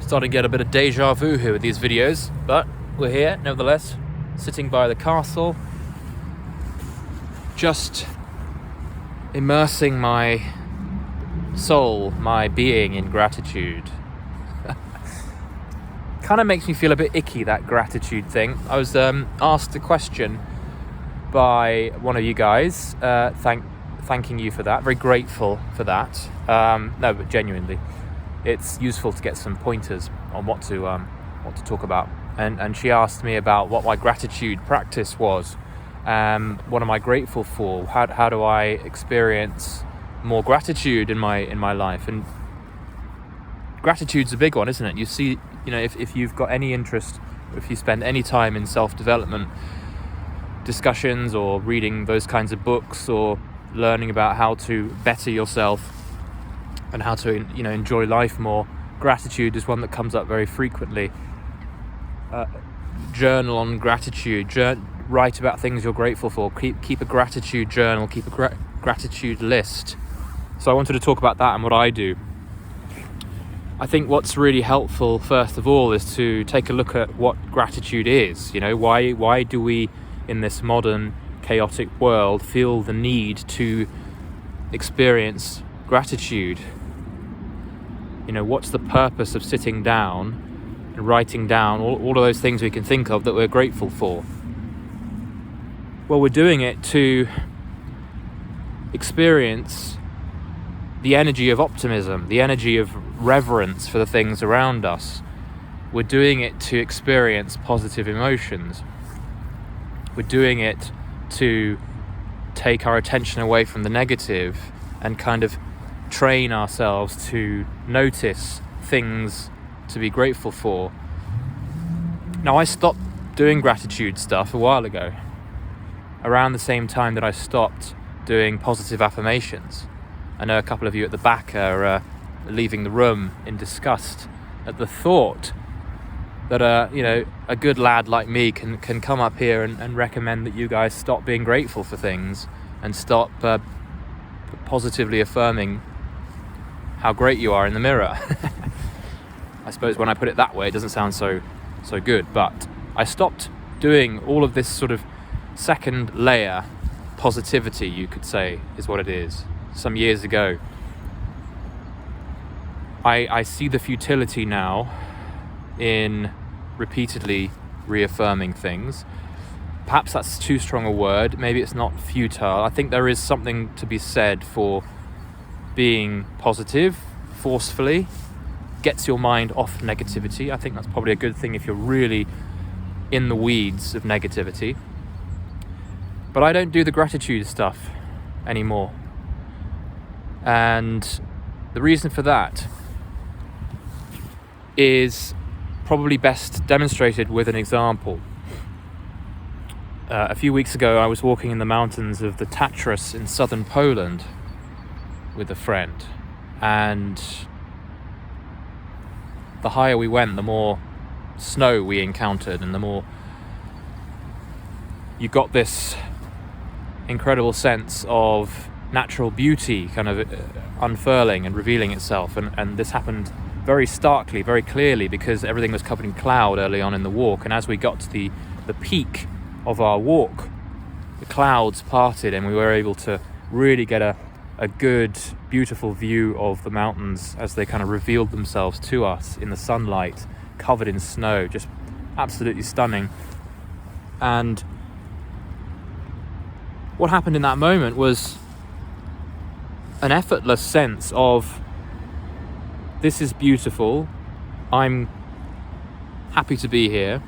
Starting to get a bit of deja vu here with these videos, but we're here nevertheless, sitting by the castle, just immersing my soul, my being in gratitude. Kind of makes me feel a bit icky, that gratitude thing. I was asked a question by one of you guys, thanking you for that, very grateful for that. No, but genuinely, it's useful to get some pointers on what to talk about. And she asked me about what my gratitude practice was. What am I grateful for? How do I experience more gratitude in my life? And gratitude's a big one, isn't it? You see, if you've got any interest, if you spend any time in self-development discussions or reading those kinds of books or learning about how to better yourself and how to enjoy life more, gratitude is one that comes up very frequently. Journal on gratitude, write about things you're grateful for, keep a gratitude journal, keep a gratitude list. So I wanted to talk about that and what I do. I think what's really helpful, first of all, is to take a look at what gratitude is. Why do we, in this modern chaotic world, feel the need to experience gratitude? What's the purpose of sitting down and writing down all of those things we can think of that we're grateful for? Well, we're doing it to experience the energy of optimism, the energy of reverence for the things around us. We're doing it to experience positive emotions. We're doing it to take our attention away from the negative and kind of train ourselves to notice things to be grateful for. Now, I stopped doing gratitude stuff a while ago, around the same time that I stopped doing positive affirmations. I know a couple of you at the back are leaving the room in disgust at the thought that a good lad like me can come up here and recommend that you guys stop being grateful for things and stop positively affirming how great you are in the mirror. I suppose when I put it that way, it doesn't sound so good, but I stopped doing all of this sort of second layer positivity, you could say, is what it is, some years ago. I see the futility now in repeatedly reaffirming things. Perhaps that's too strong a word. Maybe it's not futile. I think there is something to be said for being positive forcefully, gets your mind off negativity. I think that's probably a good thing if you're really in the weeds of negativity. But I don't do the gratitude stuff anymore. And the reason for that is probably best demonstrated with an example. A few weeks ago, I was walking in the mountains of the Tatras in southern Poland with a friend, and the higher we went, the more snow we encountered, and the more you got this incredible sense of natural beauty kind of unfurling and revealing itself, and this happened very starkly, very clearly, because everything was covered in cloud early on in the walk, and as we got to the peak of our walk, the clouds parted and we were able to really get a good, beautiful view of the mountains as they kind of revealed themselves to us in the sunlight, covered in snow, just absolutely stunning. And what happened in that moment was an effortless sense of, this is beautiful, I'm happy to be here,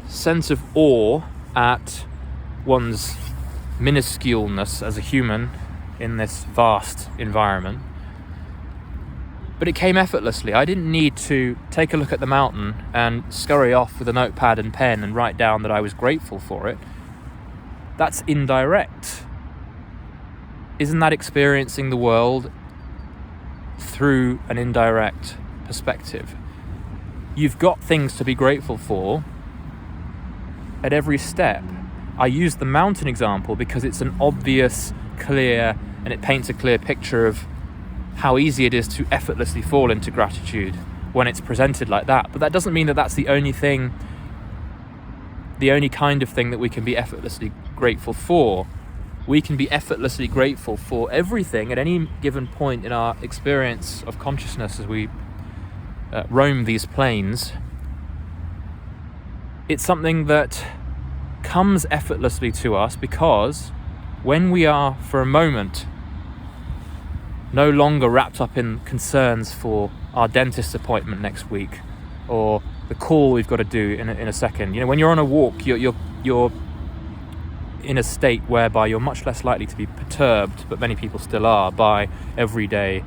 sense of awe at one's minusculeness as a human in this vast environment. But it came effortlessly. I didn't need to take a look at the mountain and scurry off with a notepad and pen and write down that I was grateful for it. That's indirect. Isn't that experiencing the world through an indirect perspective? You've got things to be grateful for at every step. I use the mountain example because it's an obvious, clear, and it paints a clear picture of how easy it is to effortlessly fall into gratitude when it's presented like that. But that doesn't mean that that's the only kind of thing that we can be effortlessly grateful for. We can be effortlessly grateful for everything at any given point in our experience of consciousness as we roam these planes. It's something that comes effortlessly to us because when we are, for a moment, no longer wrapped up in concerns for our dentist appointment next week or the call we've got to do in a second. When you're on a walk, you're in a state whereby you're much less likely to be perturbed, but many people still are, by everyday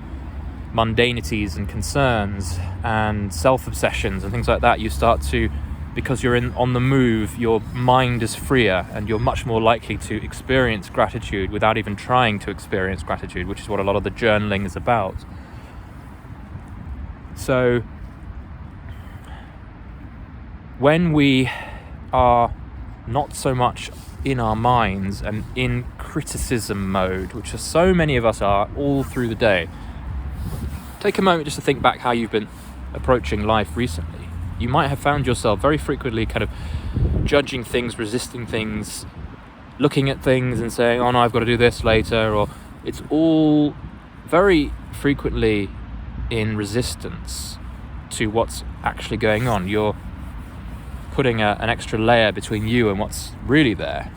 mundanities and concerns and self-obsessions and things like that. You start to, because you're on the move, your mind is freer and you're much more likely to experience gratitude without even trying to experience gratitude, which is what a lot of the journaling is about. So when we are not so much in our minds and in criticism mode, which so many of us are all through the day, take a moment just to think back how you've been approaching life recently. You might have found yourself very frequently kind of judging things, resisting things, looking at things and saying, oh no, I've got to do this later, or it's all very frequently in resistance to what's actually going on. You're putting an extra layer between you and what's really there.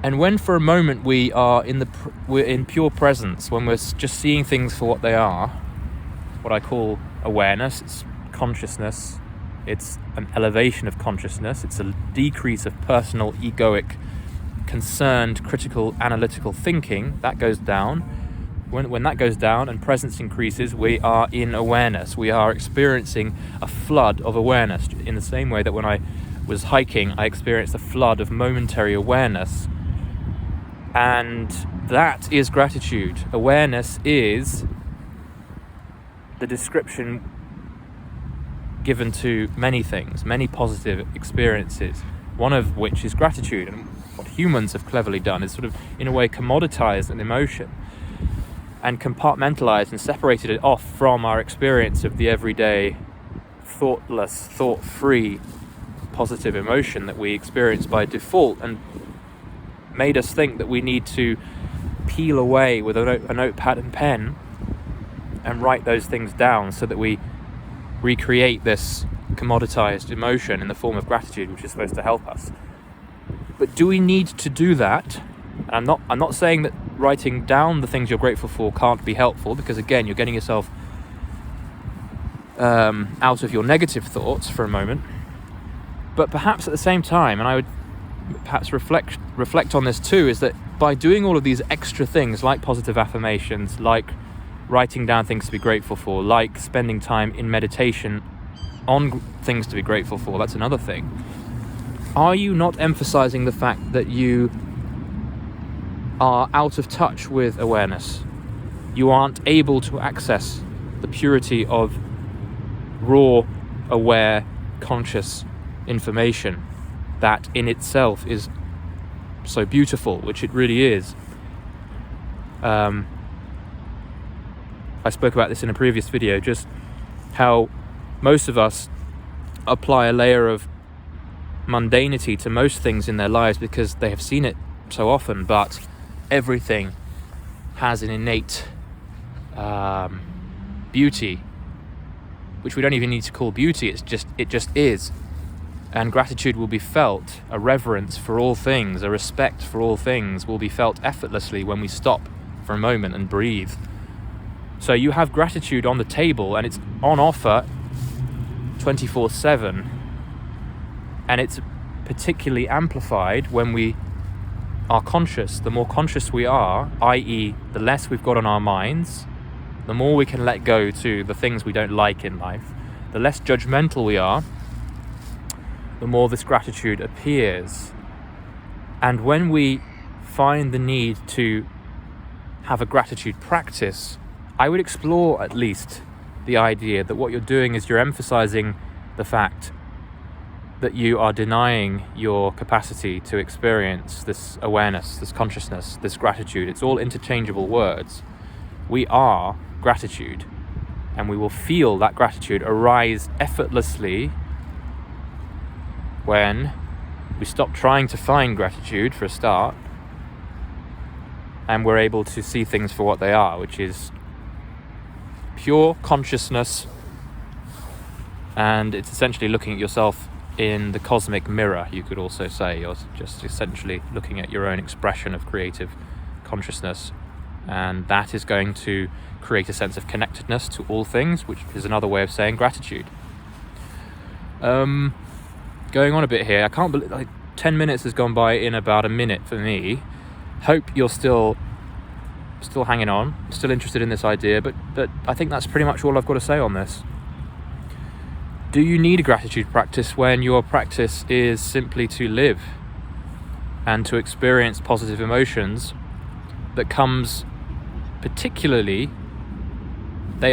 And when for a moment we are we're in pure presence, when we're just seeing things for what they are, what I call awareness, it's consciousness, it's an elevation of consciousness, it's a decrease of personal, egoic, concerned, critical, analytical thinking, that goes down. When that goes down and presence increases, we are in awareness. We are experiencing a flood of awareness, in the same way that when I was hiking, I experienced a flood of momentary awareness. And that is gratitude. Awareness is the description given to many things, many positive experiences, one of which is gratitude. And what humans have cleverly done is sort of, in a way, commoditized an emotion and compartmentalized and separated it off from our experience of the everyday, thoughtless, thought-free, positive emotion that we experience by default, and made us think that we need to peel away with a notepad and pen and write those things down so that we recreate this commoditized emotion in the form of gratitude, which is supposed to help us. But do we need to do that? And I'm not saying that writing down the things you're grateful for can't be helpful, because again, you're getting yourself out of your negative thoughts for a moment. But perhaps at the same time, and I would perhaps reflect on this too, is that by doing all of these extra things, like positive affirmations, like writing down things to be grateful for, like spending time in meditation on things to be grateful for, that's another thing. Are you not emphasizing the fact that you are out of touch with awareness? You aren't able to access the purity of raw, aware, conscious information that in itself is so beautiful, which it really is. I spoke about this in a previous video, just how most of us apply a layer of mundanity to most things in their lives because they have seen it so often, but everything has an innate beauty, which we don't even need to call beauty. It just is. And gratitude will be felt. A reverence for all things, a respect for all things will be felt effortlessly when we stop for a moment and breathe. So you have gratitude on the table, and it's on offer 24/7, and it's particularly amplified when we are conscious. The more conscious we are, i.e. the less we've got on our minds, the more we can let go to the things we don't like in life, the less judgmental we are, the more this gratitude appears. And when we find the need to have a gratitude practice, I would explore at least the idea that what you're doing is you're emphasizing the fact that you are denying your capacity to experience this awareness, this consciousness, this gratitude. It's all interchangeable words. We are gratitude, and we will feel that gratitude arise effortlessly when we stop trying to find gratitude for a start, and we're able to see things for what they are, which is pure consciousness. And it's essentially looking at yourself in the cosmic mirror, you could also say. You're just essentially looking at your own expression of creative consciousness, and that is going to create a sense of connectedness to all things, which is another way of saying gratitude. Going on a bit here, I can't believe 10 minutes has gone by in about a minute for me. Hope you're still hanging on, still interested in this idea, but I think that's pretty much all I've got to say on this. Do you need a gratitude practice when your practice is simply to live and to experience positive emotions that comes they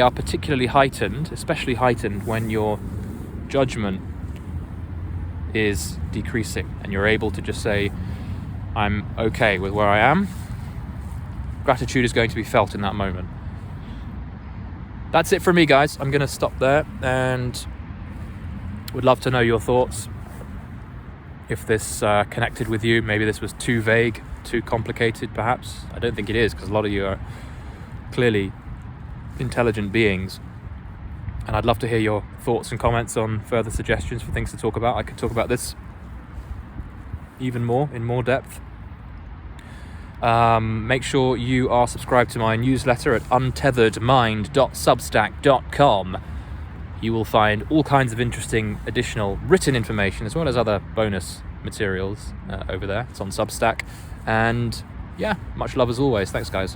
are particularly heightened, especially heightened when your judgment is decreasing and you're able to just say, I'm okay with where I am? Gratitude is going to be felt in that moment. That's it from me, guys. I'm going to stop there and would love to know your thoughts. If this connected with you, maybe this was too vague, too complicated perhaps. I don't think it is, because a lot of you are clearly intelligent beings. And I'd love to hear your thoughts and comments on further suggestions for things to talk about. I could talk about this even more, in more depth. Make sure you are subscribed to my newsletter at untetheredmind.substack.com. You will find all kinds of interesting additional written information as well as other bonus materials over there. It's on Substack. And yeah, much love as always. Thanks, guys.